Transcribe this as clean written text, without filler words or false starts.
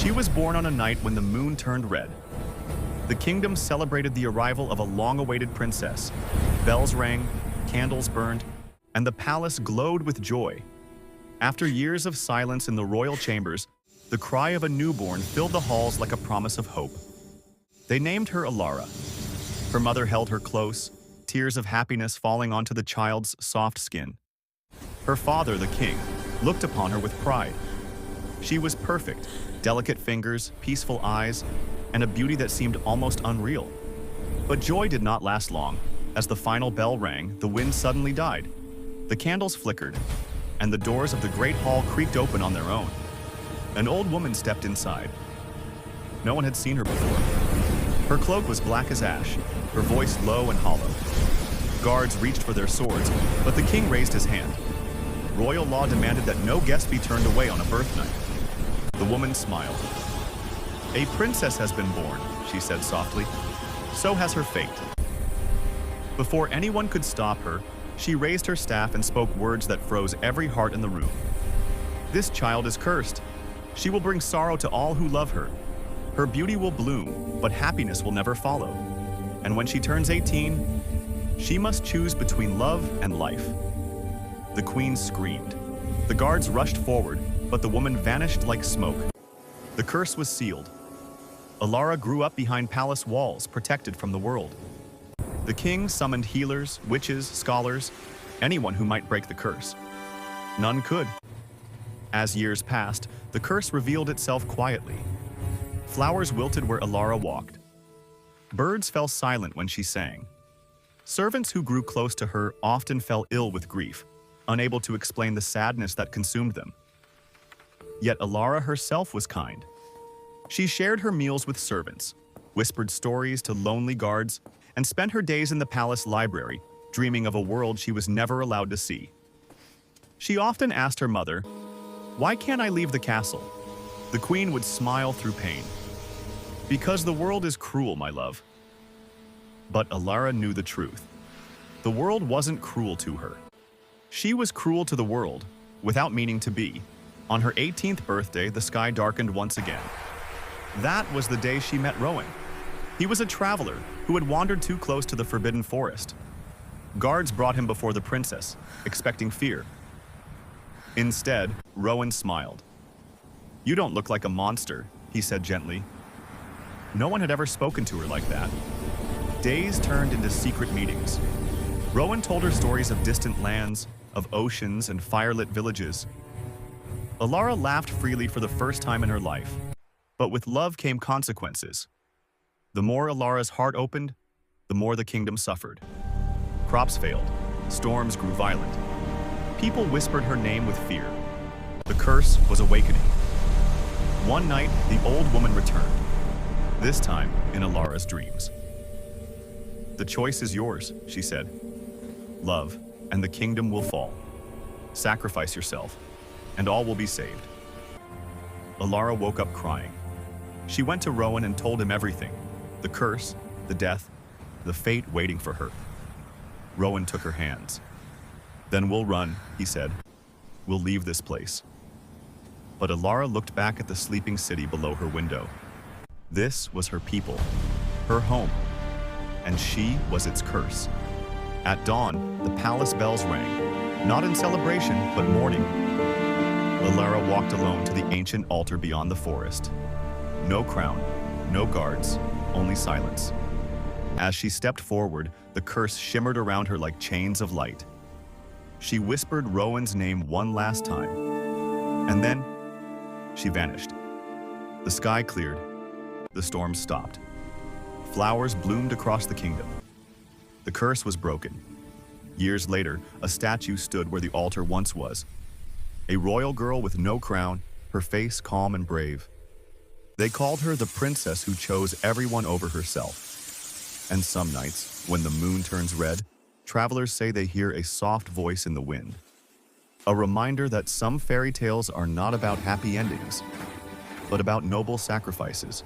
She was born on a night when the moon turned red. The kingdom celebrated the arrival of a long-awaited princess. Bells rang, candles burned, and the palace glowed with joy. After years of silence in the royal chambers, the cry of a newborn filled the halls like a promise of hope. They named her Alara. Her mother held her close, tears of happiness falling onto the child's soft skin. Her father, the king, looked upon her with pride. She was perfect, delicate fingers, peaceful eyes, and a beauty that seemed almost unreal. But joy did not last long. As the final bell rang, the wind suddenly died. The candles flickered, and the doors of the great hall creaked open on their own. An old woman stepped inside. No one had seen her before. Her cloak was black as ash, her voice low and hollow. Guards reached for their swords, but the king raised his hand. Royal law demanded that no guest be turned away on a birth night. The woman smiled. "A princess has been born," she said softly. "So has her fate." Before anyone could stop her, she raised her staff and spoke words that froze every heart in the room. "This child is cursed. She will bring sorrow to all who love her. Her beauty will bloom, but happiness will never follow. And when she turns 18, she must choose between love and life." The queen screamed. The guards rushed forward, but the woman vanished like smoke. The curse was sealed. Alara grew up behind palace walls, protected from the world. The king summoned healers, witches, scholars, anyone who might break the curse. None could. As years passed, the curse revealed itself quietly. Flowers wilted where Alara walked. Birds fell silent when she sang. Servants who grew close to her often fell ill with grief, unable to explain the sadness that consumed them. Yet Alara herself was kind. She shared her meals with servants, whispered stories to lonely guards, and spent her days in the palace library, dreaming of a world she was never allowed to see. She often asked her mother, "Why can't I leave the castle?" The queen would smile through pain. "Because the world is cruel, my love." But Alara knew the truth. The world wasn't cruel to her. She was cruel to the world, without meaning to be. On her 18th birthday, the sky darkened once again. That was the day she met Rowan. He was a traveler who had wandered too close to the forbidden forest. Guards brought him before the princess, expecting fear. Instead, Rowan smiled. "You don't look like a monster," he said gently. No one had ever spoken to her like that. Days turned into secret meetings. Rowan told her stories of distant lands, of oceans and firelit villages. Alara laughed freely for the first time in her life. But with love came consequences. The more Alara's heart opened, the more the kingdom suffered. Crops failed. Storms grew violent. People whispered her name with fear. The curse was awakening. One night, the old woman returned. This time, in Alara's dreams. "The choice is yours," she said. "Love, and the kingdom will fall. Sacrifice yourself, and all will be saved." Alara woke up crying. She went to Rowan and told him everything. The curse, the death, the fate waiting for her. Rowan took her hands. "Then we'll run," he said. "We'll leave this place." But Alara looked back at the sleeping city below her window. This was her people, her home, and she was its curse. At dawn, the palace bells rang, not in celebration, but mourning. Alara walked alone to the ancient altar beyond the forest. No crown, no guards, only silence. As she stepped forward, the curse shimmered around her like chains of light. She whispered Rowan's name one last time, and then she vanished. The sky cleared. The storm stopped. Flowers bloomed across the kingdom. The curse was broken. Years later, a statue stood where the altar once was. A royal girl with no crown, her face calm and brave. They called her the princess who chose everyone over herself. And some nights, when the moon turns red, travelers say they hear a soft voice in the wind. A reminder that some fairy tales are not about happy endings, but about noble sacrifices.